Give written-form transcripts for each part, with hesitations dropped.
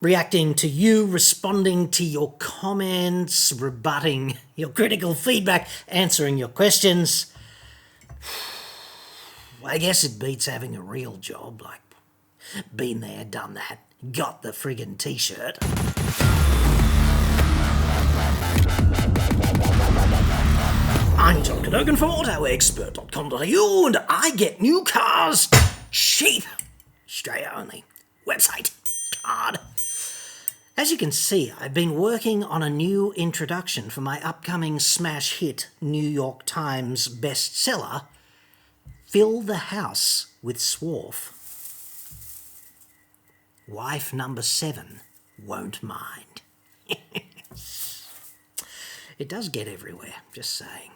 reacting to you, responding to your comments, rebutting your critical feedback, answering your questions. I guess it beats having a real job, like been there, done that, got the friggin' t-shirt. I'm John Cadogan from AutoExpert.com.au, and I get new cars cheap. Australia only. Website. Card. As you can see, I've been working on a new introduction for my upcoming smash hit New York Times bestseller, Fill the House with Swarf. Wife number 7 won't mind. It does get everywhere, just saying.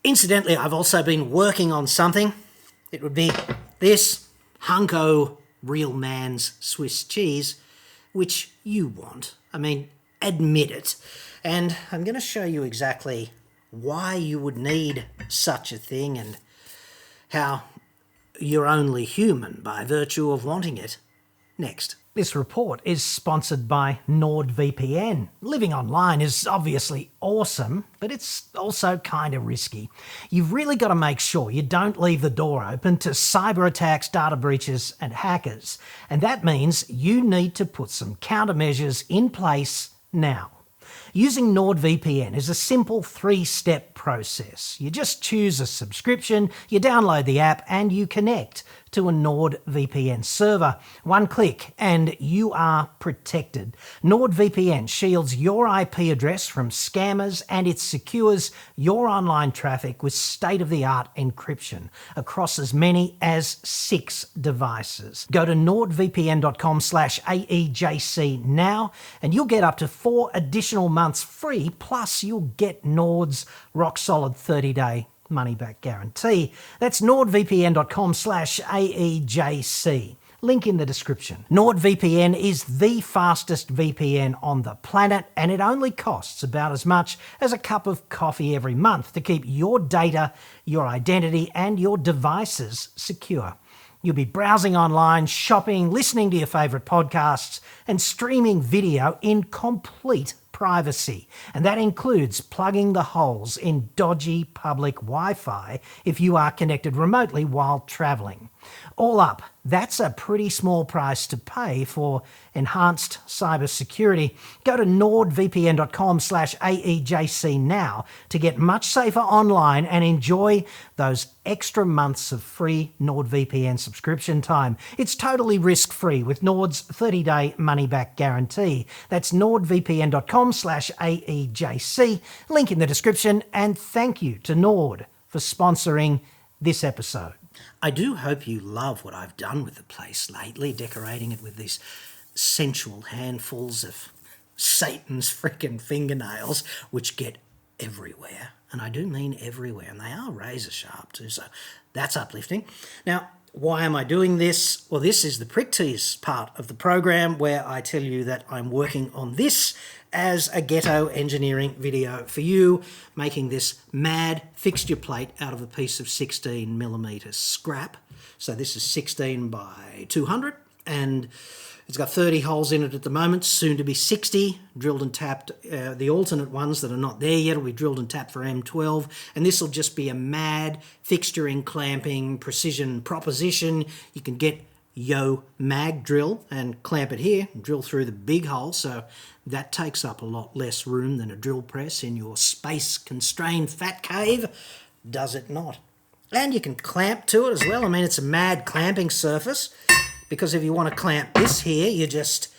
Incidentally, I've also been working on something. It would be this hunko real man's Swiss cheese, which you want. I mean, admit it. And I'm going to show you exactly why you would need such a thing and how you're only human by virtue of wanting it. Next. This report is sponsored by NordVPN. Living online is obviously awesome, but it's also kind of risky. You've really got to make sure you don't leave the door open to cyber attacks, data breaches, and hackers. And that means you need to put some countermeasures in place now. Using NordVPN is a simple 3-step process. You just choose a subscription, you download the app, and you connect to a NordVPN server. One click and you are protected. NordVPN shields your IP address from scammers and it secures your online traffic with state-of-the-art encryption across as many as 6 devices. Go to nordvpn.com/AEJC now and you'll get up to 4 additional months free, plus you'll get Nord's rock-solid 30-day money-back guarantee. That's nordvpn.com/AEJC. Link in the description. NordVPN is the fastest VPN on the planet, and it only costs about as much as a cup of coffee every month to keep your data, your identity, and your devices secure. You'll be browsing online, shopping, listening to your favourite podcasts, and streaming video in complete privacy. And that includes plugging the holes in dodgy public Wi-Fi if you are connected remotely while travelling. All up, that's a pretty small price to pay for enhanced cybersecurity. Go to nordvpn.com/AEJC now to get much safer online and enjoy those extra months of free NordVPN subscription time. It's totally risk-free with Nord's 30-day money-back guarantee. That's nordvpn.com/AEJC. Link in the description, and thank you to Nord for sponsoring this episode. I do hope you love what I've done with the place lately, decorating it with these sensual handfuls of Satan's frickin' fingernails, which get everywhere. And I do mean everywhere, and they are razor sharp too, so that's uplifting. Now, why am I doing this? Well, this is the prick tease part of the program where I tell you that I'm working on this as a ghetto engineering video for you, making this mad fixture plate out of a piece of 16mm scrap. So this is 16 by 200, and it's got 30 holes in it at the moment, soon to be 60, drilled and tapped. The alternate ones that are not there yet will be drilled and tapped for M12, and this will just be a mad fixturing, clamping, precision proposition. You can get Yo mag drill and clamp it here, drill through the big hole, so that takes up a lot less room than a drill press in your space-constrained fat cave, does it not? And you can clamp to it as well. I mean, it's a mad clamping surface, because if you want to clamp this here, you just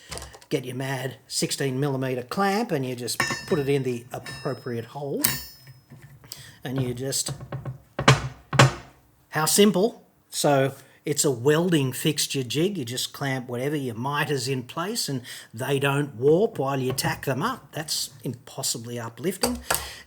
get your mad 16mm clamp and you just put it in the appropriate hole, and you just... How simple. So it's a welding fixture jig. You just clamp whatever your miters in place and they don't warp while you tack them up. That's impossibly uplifting.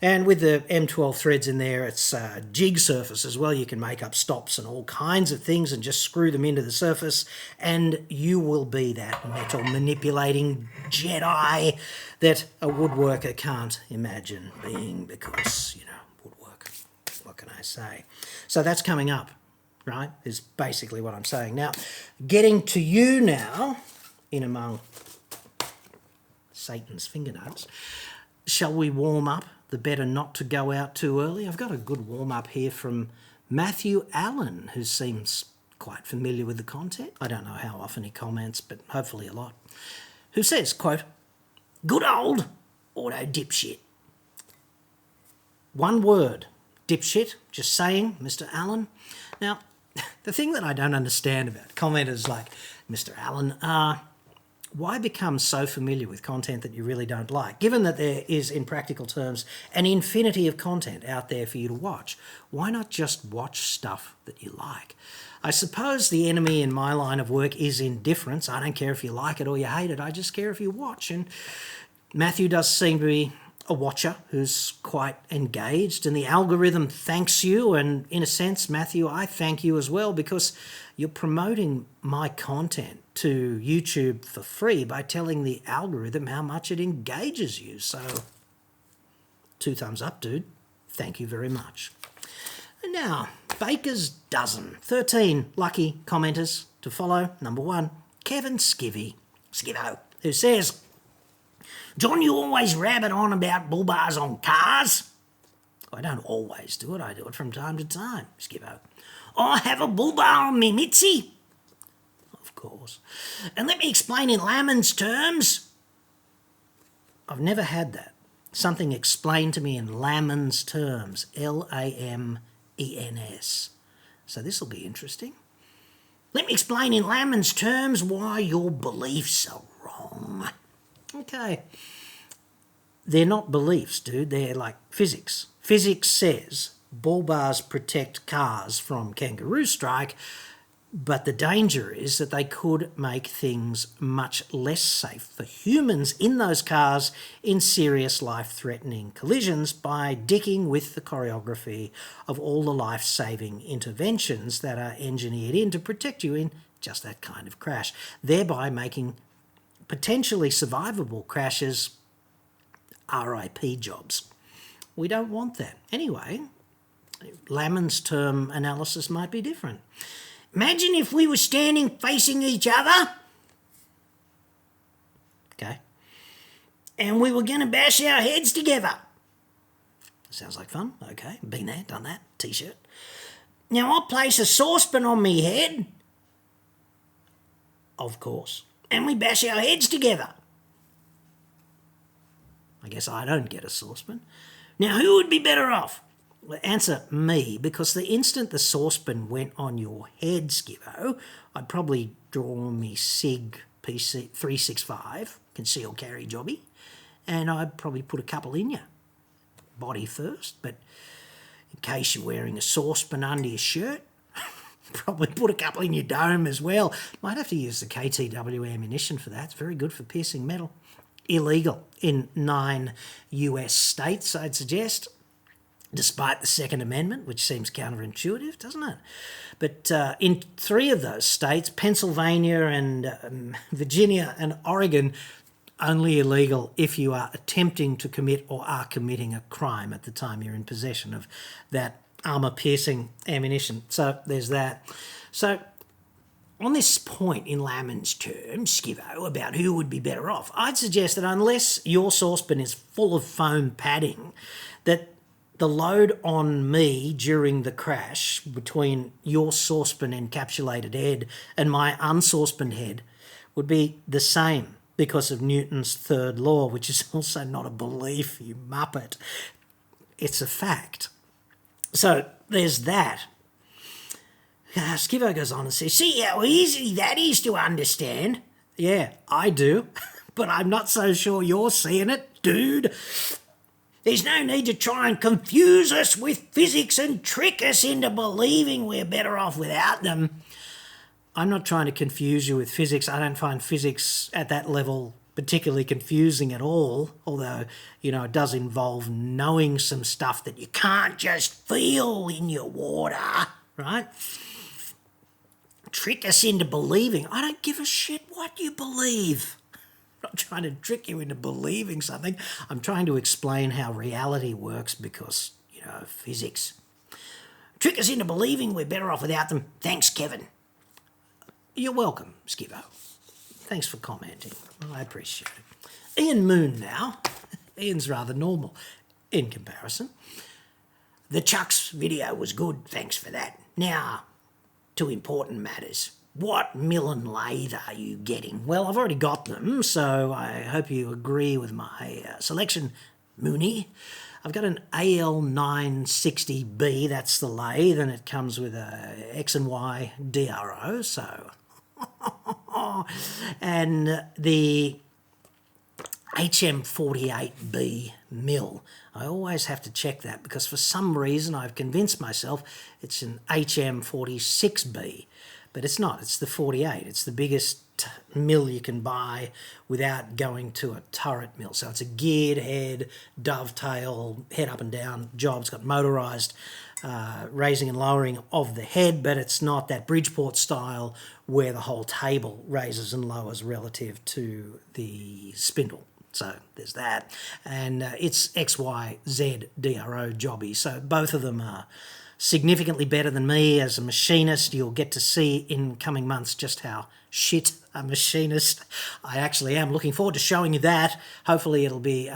And with the M12 threads in there, it's a jig surface as well. You can make up stops and all kinds of things and just screw them into the surface, and you will be that metal manipulating Jedi that a woodworker can't imagine being, because, you know, woodwork. What can I say? So that's coming up, right, is basically what I'm saying. Now, getting to you now in among Satan's fingernails. Shall we warm up? The better not to go out too early. I've got a good warm up here from Matthew Allen, who seems quite familiar with the content. I don't know how often he comments, but hopefully a lot. Who says, quote, "Good old auto dipshit." One word, dipshit, just saying, Mr. Allen. Now, the thing that I don't understand about commenters like Mr. Allen are, why become so familiar with content that you really don't like? Given that there is, in practical terms, an infinity of content out there for you to watch, why not just watch stuff that you like? I suppose the enemy in my line of work is indifference. I don't care if you like it or you hate it. I just care if you watch. And Matthew does seem to be a watcher who's quite engaged, and the algorithm thanks you. And in a sense, Matthew, I thank you as well, because you're promoting my content to YouTube for free by telling the algorithm how much it engages you. So 2 thumbs up, dude. Thank you very much. And now, Baker's Dozen. 13 lucky commenters to follow. Number 1, Kevin Skivo, who says, "John, you always rabbit on about bull bars on cars." I don't always do it. I do it from time to time, Skivo. "I have a bull bar on me Mitzi." Of course. "And let me explain in layman's terms." I've never had that. Something explained to me in layman's terms. Lamens. So this will be interesting. "Let me explain in layman's terms why your beliefs are wrong." Okay. They're not beliefs, dude. They're like physics. Physics says bull bars protect cars from kangaroo strike, but the danger is that they could make things much less safe for humans in those cars in serious life-threatening collisions by dicking with the choreography of all the life-saving interventions that are engineered in to protect you in just that kind of crash, thereby making potentially survivable crashes RIP jobs. We don't want that. Anyway, Layman's term analysis might be different. "Imagine if we were standing facing each other, okay, and we were going to bash our heads together." Sounds like fun. Okay, been there, done that, t-shirt. "Now I'll place a saucepan on me head," of course, "and we bash our heads together." I guess I don't get a saucepan. "Now who would be better off?" Well, answer me, because the instant the saucepan went on your head, Skivo, I'd probably draw me SIG PC 365, concealed carry jobby, and I'd probably put a couple in you. Body first, but in case you're wearing a saucepan under your shirt, probably put a couple in your dome as well. Might have to use the KTW ammunition for that. It's very good for piercing metal. Illegal in 9 US states, I'd suggest, despite the Second Amendment, which seems counterintuitive, doesn't it? But in 3 of those states, Pennsylvania and Virginia and Oregon, only illegal if you are attempting to commit or are committing a crime at the time you're in possession of that armour-piercing ammunition. So there's that. So on this point in layman's terms, Skivo, about who would be better off, I'd suggest that unless your saucepan is full of foam padding, that the load on me during the crash between your saucepan encapsulated head and my unsaucepan head would be the same because of Newton's third law, which is also not a belief, you muppet. It's a fact. So there's that. Skivo goes on and says, "See how easy that is to understand?" Yeah, I do, but I'm not so sure you're seeing it, dude. "There's no need to try and confuse us with physics and trick us into believing we're better off without them." I'm not trying to confuse you with physics. I don't find physics at that level particularly confusing at all, although, it does involve knowing some stuff that you can't just feel in your water, right? Trick us into believing. I don't give a shit what you believe. I'm not trying to trick you into believing something. I'm trying to explain how reality works because, physics. "Trick us into believing we're better off without them. Thanks, Kevin." You're welcome, Skivo. Thanks for commenting. I appreciate it. Ian Moon now. Ian's rather normal in comparison. The Chucks video was good, thanks for that. Now, to important matters. What mill and lathe are you getting? Well, I've already got them, so I hope you agree with my selection, Mooney. I've got an AL960B, that's the lathe, and it comes with a X and Y DRO, so... and the HM48B mill. I always have to check that because for some reason I've convinced myself it's an HM46B, but it's not. It's the 48. It's the biggest mill you can buy without going to a turret mill. So it's a geared head, dovetail, head up and down job. It's got motorised raising and lowering of the head, but it's not that Bridgeport style where the whole table raises and lowers relative to the spindle. So there's that. And it's XYZ DRO jobby. So both of them are significantly better than me as a machinist. You'll get to see in coming months just how shit a machinist I actually am. Looking forward to showing you that. Hopefully it'll be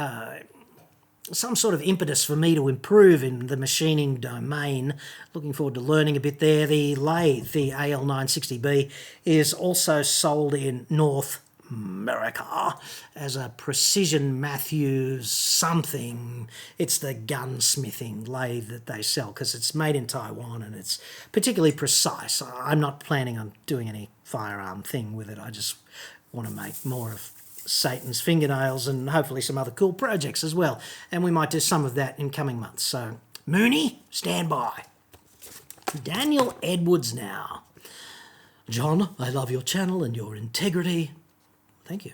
some sort of impetus for me to improve in the machining domain. Looking forward to learning a bit there. The lathe, the AL960B, is also sold in North America as a Precision Matthews something. It's the gunsmithing lathe that they sell because it's made in Taiwan and it's particularly precise. I'm not planning on doing any firearm thing with it. I just want to make more of Satan's fingernails and hopefully some other cool projects as well. And we might do some of that in coming months. So, Mooney, stand by. Daniel Edwards now. John, I love your channel and your integrity. Thank you.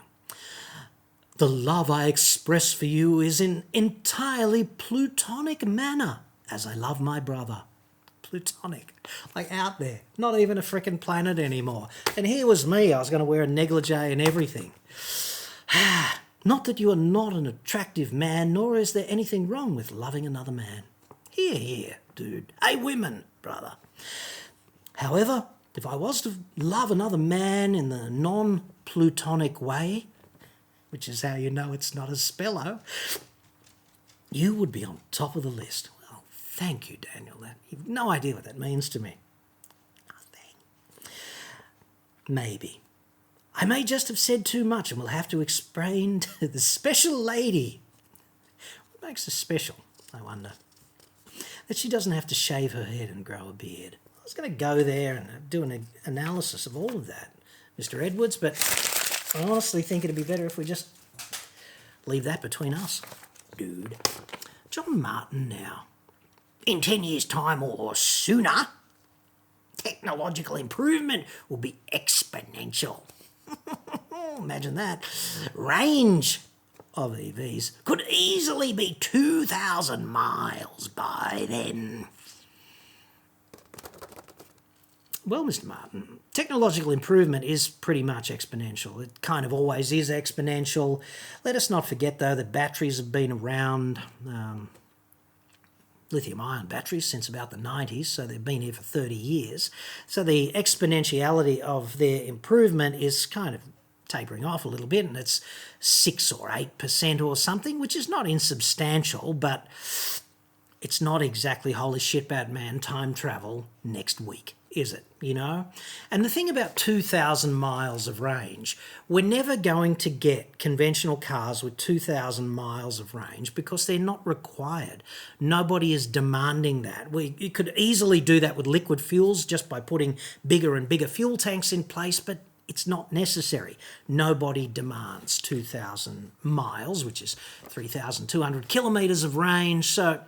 The love I express for you is in entirely plutonic manner, as I love my brother. Plutonic, like out there, not even a frickin' planet anymore. And here was me, I was going to wear a negligee and everything. Not that you are not an attractive man, nor is there anything wrong with loving another man. Here, dude. Hey, women, brother. However, if I was to love another man in the non-plutonic way, which is how you know it's not a spello, you would be on top of the list. Well, thank you, Daniel. You've no idea what that means to me. Nothing. Maybe. I may just have said too much and will have to explain to the special lady. What makes her special, I wonder? That she doesn't have to shave her head and grow a beard. I was going to go there and do an analysis of all of that, Mr. Edwards, but I honestly think it'd be better if we just leave that between us, dude. John Martin now. In 10 years' time or sooner, technological improvement will be exponential. Imagine that. Range of EVs could easily be 2,000 miles by then. Well, Mr. Martin, technological improvement is pretty much exponential. It kind of always is exponential. Let us not forget, though, that batteries have been around, lithium-ion batteries, since about the 90s, so they've been here for 30 years. So the exponentiality of their improvement is kind of tapering off a little bit, and it's 6 or 8% or something, which is not insubstantial, but it's not exactly holy shit, Batman, time travel next week, is it? You know? And the thing about 2,000 miles of range, we're never going to get conventional cars with 2,000 miles of range because they're not required. Nobody is demanding that. You could easily do that with liquid fuels just by putting bigger and bigger fuel tanks in place, but it's not necessary. Nobody demands 2,000 miles, which is 3,200 kilometres of range, so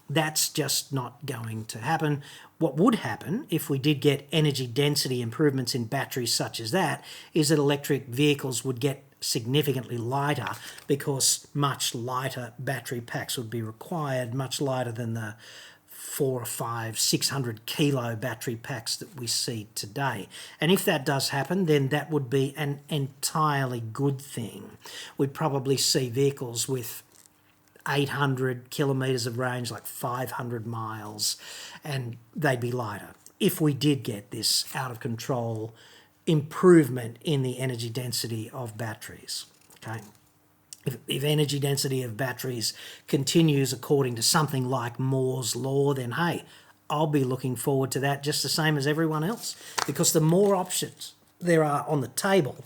that's just not going to happen. What would happen if we did get energy density improvements in batteries such as that is that electric vehicles would get significantly lighter because much lighter battery packs would be required, much lighter than the 400 or 500, 600 kilo battery packs that we see today. And if that does happen, then that would be an entirely good thing. We'd probably see vehicles with 800 kilometres of range, like 500 miles, and they'd be lighter if we did get this out of control improvement in the energy density of batteries. Okay. If energy density of batteries continues according to something like Moore's law, then hey, I'll be looking forward to that just the same as everyone else, because the more options there are on the table,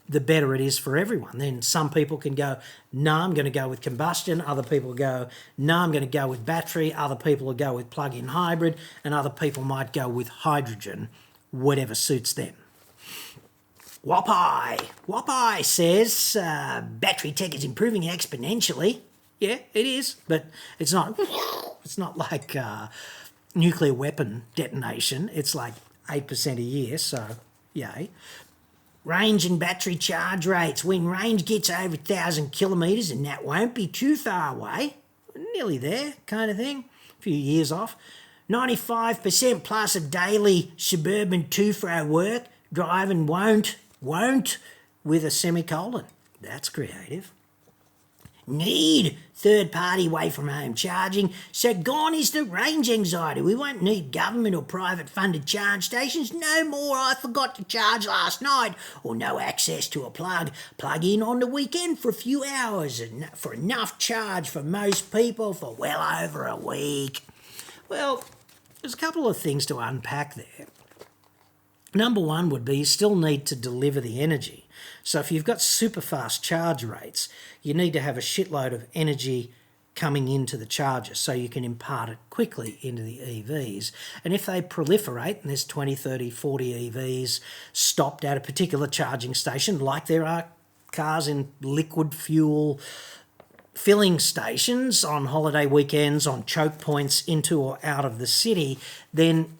the better it is for everyone. Then some people can go, no, I'm going to go with combustion. Other people go, no, I'm going to go with battery. Other people will go with plug-in hybrid, and other people might go with hydrogen, whatever suits them. Wappai says battery tech is improving exponentially. Yeah, it is, but it's not. It's not like nuclear weapon detonation. It's like 8% a year. So, yay. Range and battery charge rates. When range gets over 1,000 kilometres, and that won't be too far away, nearly there, kind of thing. A few years off. 95% plus of daily suburban two-fro work driving won't with a semicolon. That's creative. Need third-party away-from-home charging, so gone is the range anxiety. We won't need government or private-funded charge stations. No more I forgot to charge last night, or no access to a plug. Plug in on the weekend for a few hours and for enough charge for most people for well over a week. Well, there's a couple of things to unpack there. Number one would be you still need to deliver the energy. So if you've got super fast charge rates, you need to have a shitload of energy coming into the charger so you can impart it quickly into the EVs. And if they proliferate, and there's 20, 30, 40 EVs stopped at a particular charging station, like there are cars in liquid fuel filling stations on holiday weekends, on choke points into or out of the city, then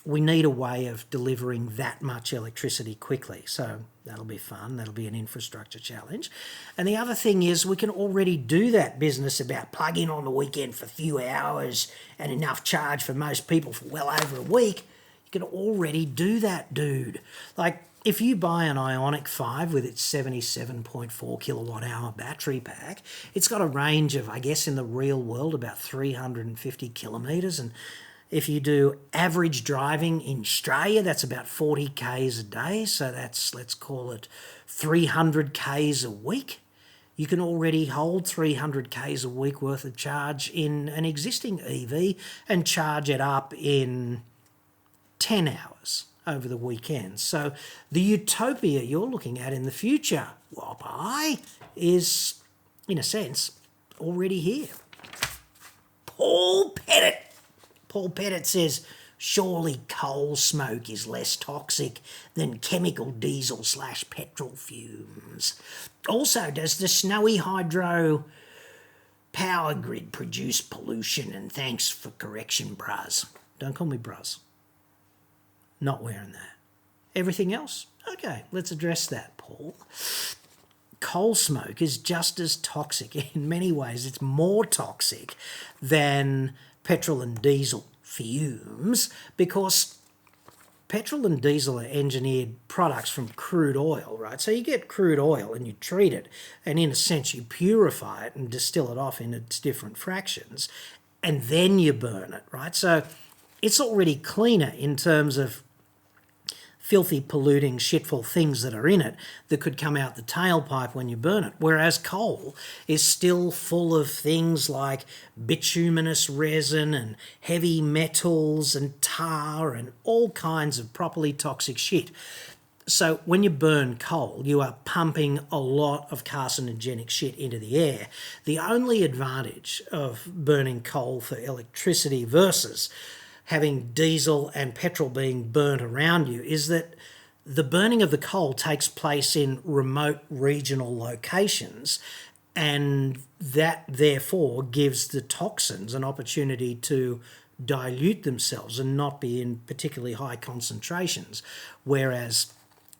we need a way of delivering that much electricity quickly. So that'll be fun. That'll be an infrastructure challenge. And the other thing is we can already do that business about plug in on the weekend for a few hours and enough charge for most people for well over a week. You can already do that, dude. Like if you buy an Ioniq 5 with its 77.4 kilowatt hour battery pack, it's got a range of, I guess in the real world, about 350 kilometres, and if you do average driving in Australia, that's about 40 Ks a day. So that's, let's call it 300 Ks a week. You can already hold 300 Ks a week worth of charge in an existing EV and charge it up in 10 hours over the weekend. So the utopia you're looking at in the future, Wappai, is, in a sense, already here. Paul Pettit says, surely coal smoke is less toxic than chemical diesel/petrol fumes. Also, does the snowy hydro power grid produce pollution? And thanks for correction, bruz. Don't call me bruz. Not wearing that. Everything else? Okay, let's address that, Paul. Coal smoke is just as toxic. In many ways, it's more toxic than petrol and diesel fumes, because petrol and diesel are engineered products from crude oil, right? So you get crude oil and you treat it, and in a sense you purify it and distill it off in its different fractions, and then you burn it, right? So it's already cleaner in terms of filthy, polluting, shitful things that are in it that could come out the tailpipe when you burn it. Whereas coal is still full of things like bituminous resin and heavy metals and tar and all kinds of properly toxic shit. So when you burn coal, you are pumping a lot of carcinogenic shit into the air. The only advantage of burning coal for electricity versus having diesel and petrol being burnt around you is that the burning of the coal takes place in remote regional locations, and that therefore gives the toxins an opportunity to dilute themselves and not be in particularly high concentrations, whereas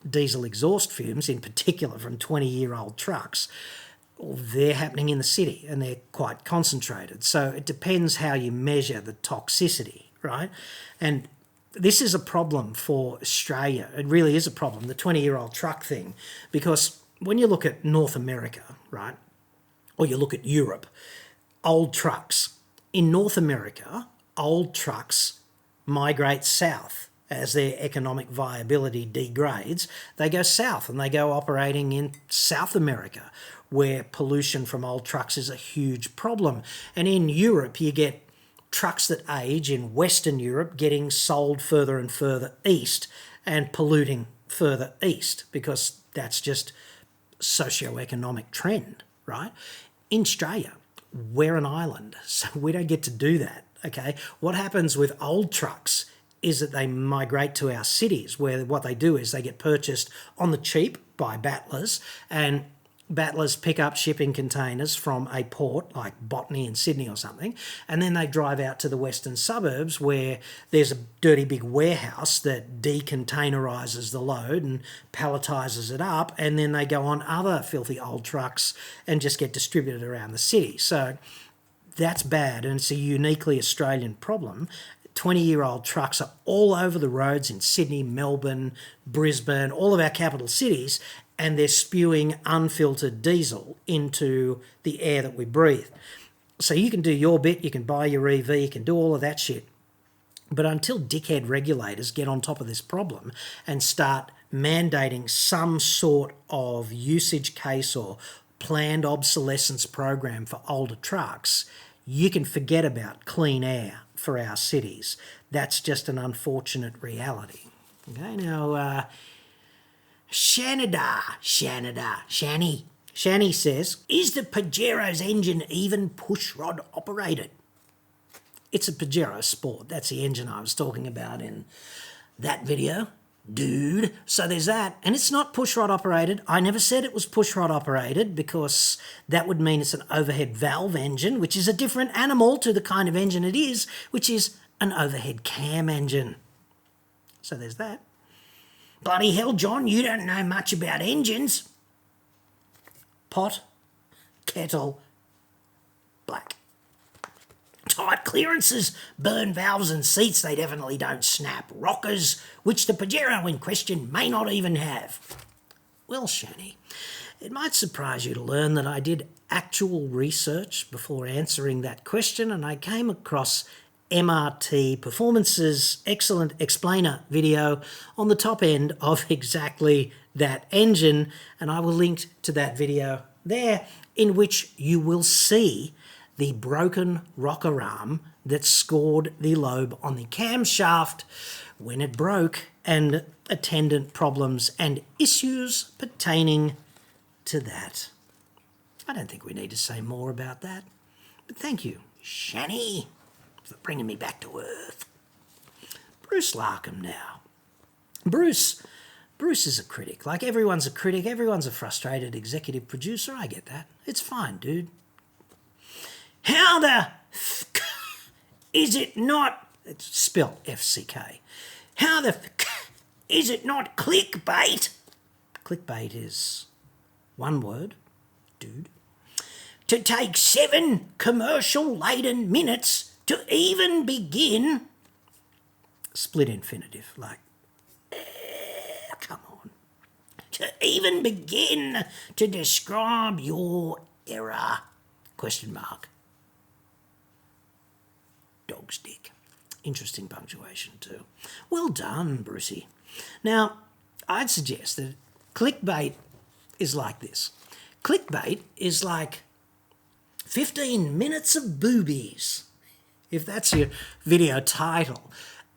diesel exhaust fumes, in particular from 20-year-old trucks, they're happening in the city and they're quite concentrated. So it depends how you measure the toxicity, right? And this is a problem for Australia. It really is a problem, the 20-year-old truck thing, because when you look at North America, right, or you look at Europe, old trucks. In North America, old trucks migrate south as their economic viability degrades, they go south and they go operating in South America, where pollution from old trucks is a huge problem. And in Europe, you get trucks that age in Western Europe getting sold further and further east and polluting further east, because that's just socio-economic trend, right? In Australia, we're an island, so we don't get to do that, okay? What happens with old trucks is that they migrate to our cities, where what they do is they get purchased on the cheap by battlers, and battlers pick up shipping containers from a port like Botany in Sydney or something, and then they drive out to the western suburbs where there's a dirty big warehouse that decontainerizes the load and palletizes it up, and then they go on other filthy old trucks and just get distributed around the city. So that's bad, and it's a uniquely Australian problem. 20-year-old trucks are all over the roads in Sydney, Melbourne, Brisbane, all of our capital cities, and they're spewing unfiltered diesel into the air that we breathe. So you can do your bit, you can buy your EV, you can do all of that shit. But until dickhead regulators get on top of this problem and start mandating some sort of usage case or planned obsolescence program for older trucks, you can forget about clean air for our cities. That's just an unfortunate reality. Okay, now, Shani says, is the Pajero's engine even pushrod operated? It's a Pajero Sport. That's the engine I was talking about in that video, dude. So there's that. And it's not pushrod operated. I never said it was pushrod operated, because that would mean it's an overhead valve engine, which is a different animal to the kind of engine it is, which is an overhead cam engine. So there's that. Bloody hell, John, you don't know much about engines. Pot, kettle, black. Tight clearances, burn valves and seats, they definitely don't snap. Rockers, which the Pajero in question may not even have. Well, Shani, it might surprise you to learn that I did actual research before answering that question, and I came across MRT Performance's excellent explainer video on the top end of exactly that engine, and I will link to that video there, in which you will see the broken rocker arm that scored the lobe on the camshaft when it broke, and attendant problems and issues pertaining to that. I don't think we need to say more about that, but thank you, Shani, for bringing me back to earth. Bruce Larkham now. Bruce is a critic. Like, everyone's a critic. Everyone's a frustrated executive producer. I get that. It's fine, dude. How the is it not... It's spelled F-C-K. How the is it not clickbait? Clickbait is one word, dude. To take 7 commercial-laden minutes to even begin... Split infinitive, like... come on. To even begin to describe your error? Question mark. Dog's dick. Interesting punctuation too. Well done, Brucey. Now, I'd suggest that clickbait is like this. Clickbait is like 15 minutes of boobies, if that's your video title,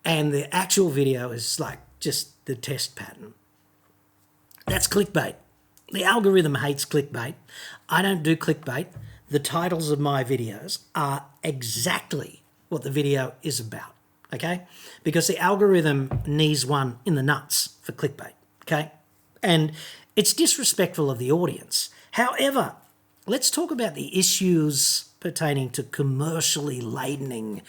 and the actual video is like just the test pattern. That's clickbait. The algorithm hates clickbait. I don't do clickbait. The titles of my videos are exactly what the video is about, okay? Because the algorithm needs one in the nuts for clickbait, okay? And it's disrespectful of the audience. However, let's talk about the issues pertaining to commercially ladening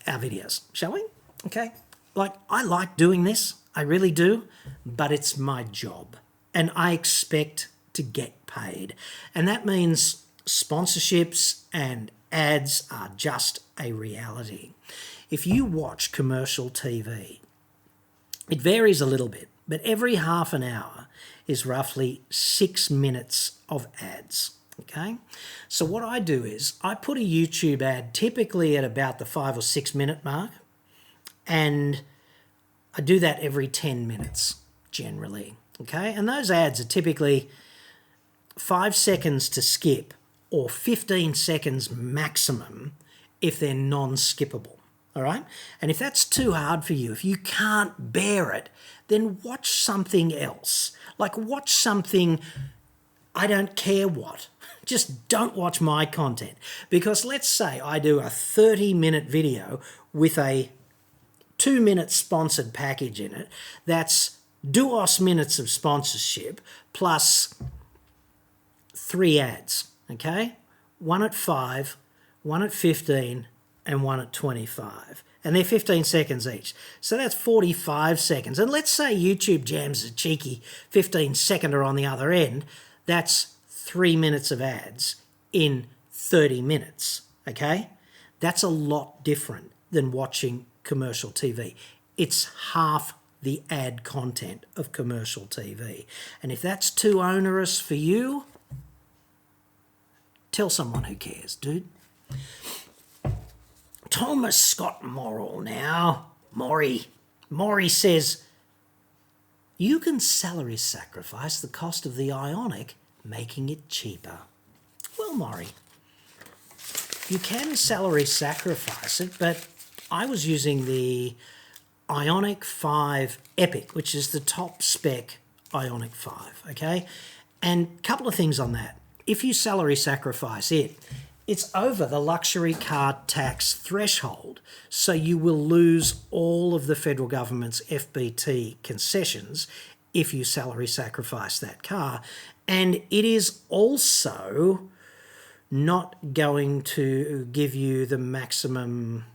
our videos, shall we? Okay? Like, I like doing this, I really do, but it's my job, and I expect to get paid. And that means sponsorships and ads are just a reality. If you watch commercial TV, it varies a little bit, but every half an hour is roughly 6 minutes of ads, okay? So what I do is I put a YouTube ad typically at about the 5 or 6 minute mark, and I do that every 10 minutes generally, okay? And those ads are typically 5 seconds to skip or 15 seconds maximum if they're non-skippable, all right? And if that's too hard for you, if you can't bear it, then watch something else. Like watch something, I don't care what. Just don't watch my content. Because let's say I do a 30-minute video with a 2-minute sponsored package in it. That's duos minutes of sponsorship plus 3 ads, okay? One at 5, one at 15, and one at 25. And they're 15 seconds each. So that's 45 seconds. And let's say YouTube jams a cheeky 15-seconder on the other end. That's 3 minutes of ads in 30 minutes, okay? That's a lot different than watching commercial TV. It's half the ad content of commercial TV. And if that's too onerous for you, tell someone who cares, dude. Thomas Scott Morrill now. Maury says, you can salary sacrifice the cost of the Ionic, making it cheaper. Well, Maury, you can salary sacrifice it, but I was using the Ionic 5 Epic, which is the top spec Ionic 5, okay? And a couple of things on that. If you salary sacrifice it, it's over the luxury car tax threshold, so you will lose all of the federal government's FBT concessions if you salary sacrifice that car. And it is also not going to give you the maximum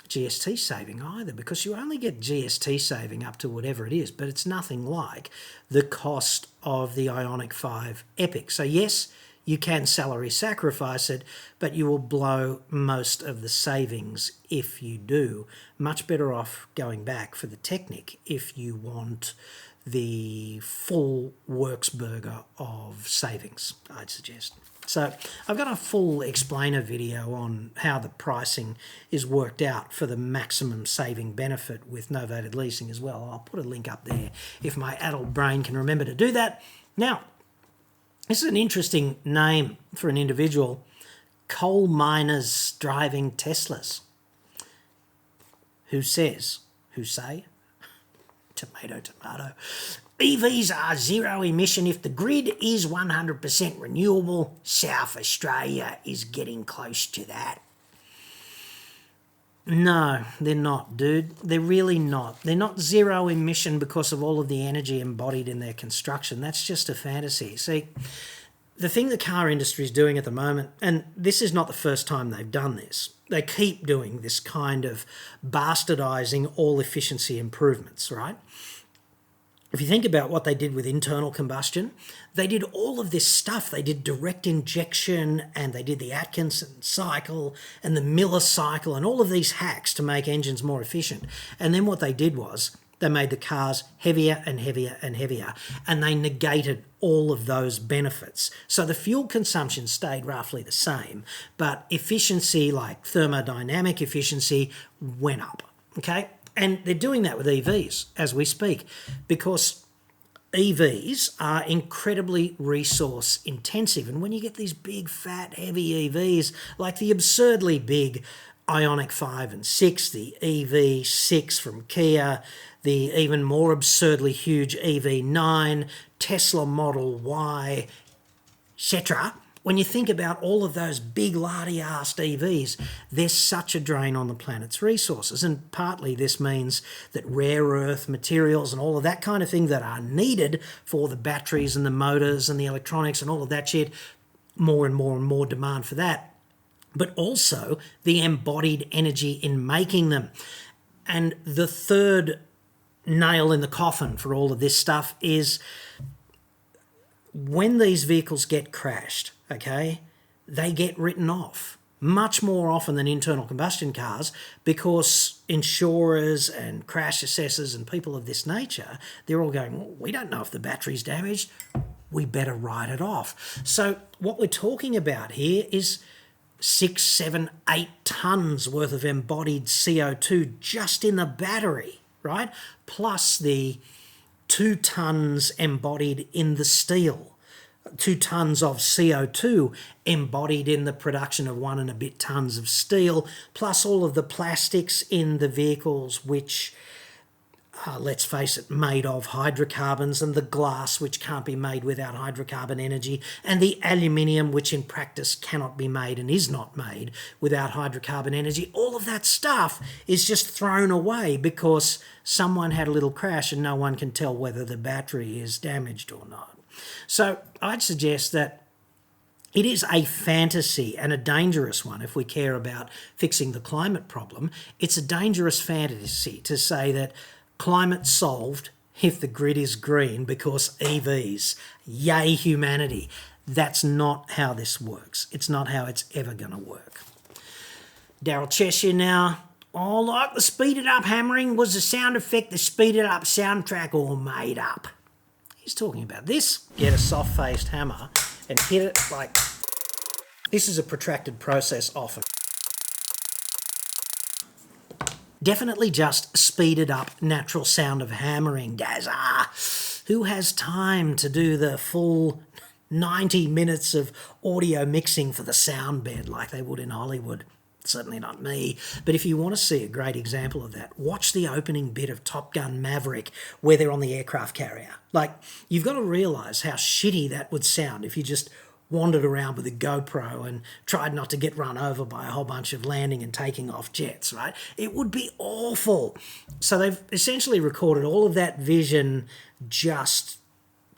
GST saving either, because you only get GST saving up to whatever it is, but it's nothing like the cost of the Ionic 5 Epic. So yes, you can salary sacrifice it, but you will blow most of the savings if you do. Much better off going back for the Technic if you want the full works burger of savings, I'd suggest. So I've got a full explainer video on how the pricing is worked out for the maximum saving benefit with novated leasing as well. I'll put a link up there if my adult brain can remember to do that. Now, this is an interesting name for an individual. Coal miners driving Teslas. Who say? Tomato, tomato. EVs are zero emission if the grid is 100% renewable. South Australia is getting close to that. No, they're not, dude. They're really not. They're not zero emission because of all of the energy embodied in their construction. That's just a fantasy. See, the thing the car industry is doing at the moment, and this is not the first time they've done this, they keep doing this kind of bastardizing all efficiency improvements, right? If you think about what they did with internal combustion, they did all of this stuff. They did direct injection and they did the Atkinson cycle and the Miller cycle and all of these hacks to make engines more efficient. And then what they did was they made the cars heavier and heavier and heavier, and they negated all of those benefits. So the fuel consumption stayed roughly the same, but efficiency, like thermodynamic efficiency, went up, okay? And they're doing that with EVs as we speak, because EVs are incredibly resource intensive. And when you get these big, fat, heavy EVs, like the absurdly big Ioniq 5 and 6, the EV6 from Kia, the even more absurdly huge EV9, Tesla Model Y, etc., when you think about all of those big lardy-ass EVs, they're such a drain on the planet's resources. And partly this means that rare earth materials and all of that kind of thing that are needed for the batteries and the motors and the electronics and all of that shit, more and more and more demand for that. But also the embodied energy in making them. And the third nail in the coffin for all of this stuff is when these vehicles get crashed, okay, they get written off much more often than internal combustion cars, because insurers and crash assessors and people of this nature, they're all going, well, we don't know if the battery's damaged, we better write it off. So what we're talking about here is 6, 7, 8 tons worth of embodied CO2 just in the battery, right? Plus the 2 tons embodied in the steel, 2 tons of CO2 embodied in the production of 1 and a bit tons of steel, plus all of the plastics in the vehicles, which, let's face it, made of hydrocarbons, and the glass, which can't be made without hydrocarbon energy, and the aluminium, which in practice cannot be made and is not made without hydrocarbon energy. All of that stuff is just thrown away because someone had a little crash and no one can tell whether the battery is damaged or not. So I'd suggest that it is a fantasy and a dangerous one if we care about fixing the climate problem. It's a dangerous fantasy to say that climate solved if the grid is green because EVs, yay humanity. That's not how this works. It's not how it's ever going to work. Daryl Cheshire now. Oh, like the speeded up hammering was the sound effect the speeded up soundtrack all made up. He's talking about this. Get a soft-faced hammer and hit it like... This is a protracted process often. Definitely just speeded up natural sound of hammering, Dazza. Who has time to do the full 90 minutes of audio mixing for the sound bed like they would in Hollywood? Certainly not me. But if you want to see a great example of that, watch the opening bit of Top Gun Maverick where they're on the aircraft carrier. Like, you've got to realise how shitty that would sound if you just wandered around with a GoPro and tried not to get run over by a whole bunch of landing and taking off jets, right? It would be awful. So they've essentially recorded all of that vision, just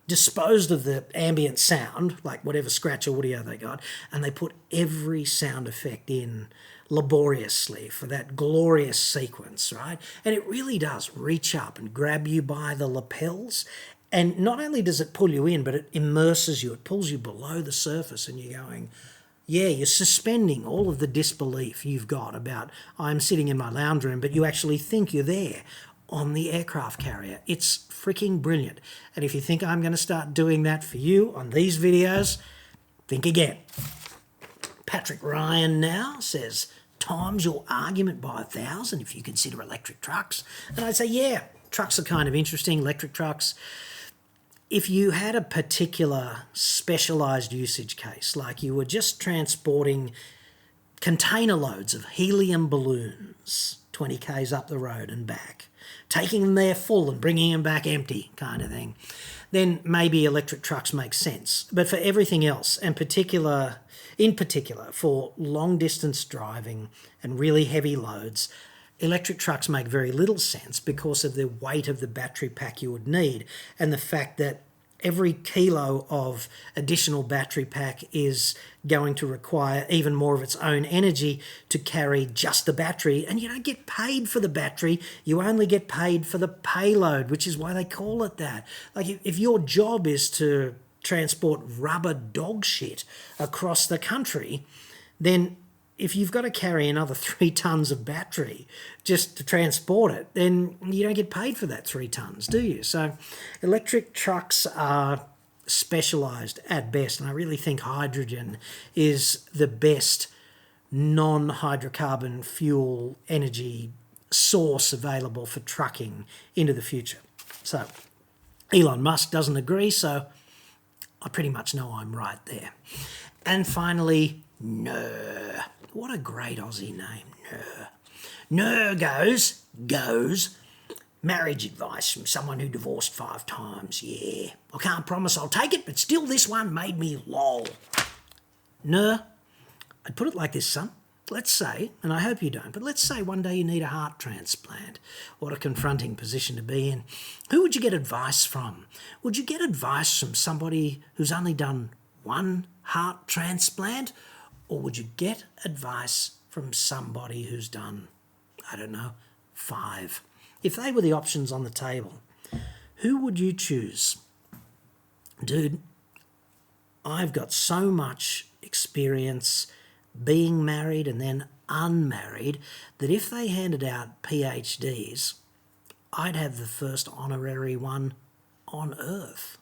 disposed of the ambient sound, like whatever scratch audio they got, and they put every sound effect in laboriously for that glorious sequence, right? And it really does reach up and grab you by the lapels. And not only does it pull you in, but it immerses you. It pulls you below the surface and you're going, yeah, you're suspending all of the disbelief you've got about, I'm sitting in my lounge room, but you actually think you're there on the aircraft carrier. It's freaking brilliant. And if you think I'm going to start doing that for you on these videos, think again. Patrick Ryan now says, times your argument by 1,000 if you consider electric trucks. And I'd say, yeah, trucks are kind of interesting, electric trucks. If you had a particular specialised usage case, like you were just transporting container loads of helium balloons 20 k's up the road and back, taking them there full and bringing them back empty kind of thing, then maybe electric trucks make sense. But for everything else, and in particular for long-distance driving and really heavy loads, electric trucks make very little sense because of the weight of the battery pack you would need and the fact that every kilo of additional battery pack is going to require even more of its own energy to carry just the battery, and you don't get paid for the battery, you only get paid for the payload, which is why they call it that. Like if your job is to transport rubber dog shit across the country, then if you've got to carry another 3 tons of battery just to transport it, then you don't get paid for that 3 tons, do you? So electric trucks are specialised at best, and I really think hydrogen is the best non-hydrocarbon fuel energy source available for trucking into the future. So Elon Musk doesn't agree, so I pretty much know I'm right there. And finally, Ner. What a great Aussie name, Ner. Ner goes, marriage advice from someone who divorced 5 times. Yeah, I can't promise I'll take it, but still this one made me lol. Ner, I'd put it like this, son. Let's say, and I hope you don't, but let's say one day you need a heart transplant. What a confronting position to be in. Who would you get advice from? Would you get advice from somebody who's only done 1 heart transplant? Or would you get advice from somebody who's done, 5? If they were the options on the table, who would you choose? Dude, I've got so much experience being married and then unmarried that if they handed out PhDs, I'd have the first honorary one on earth.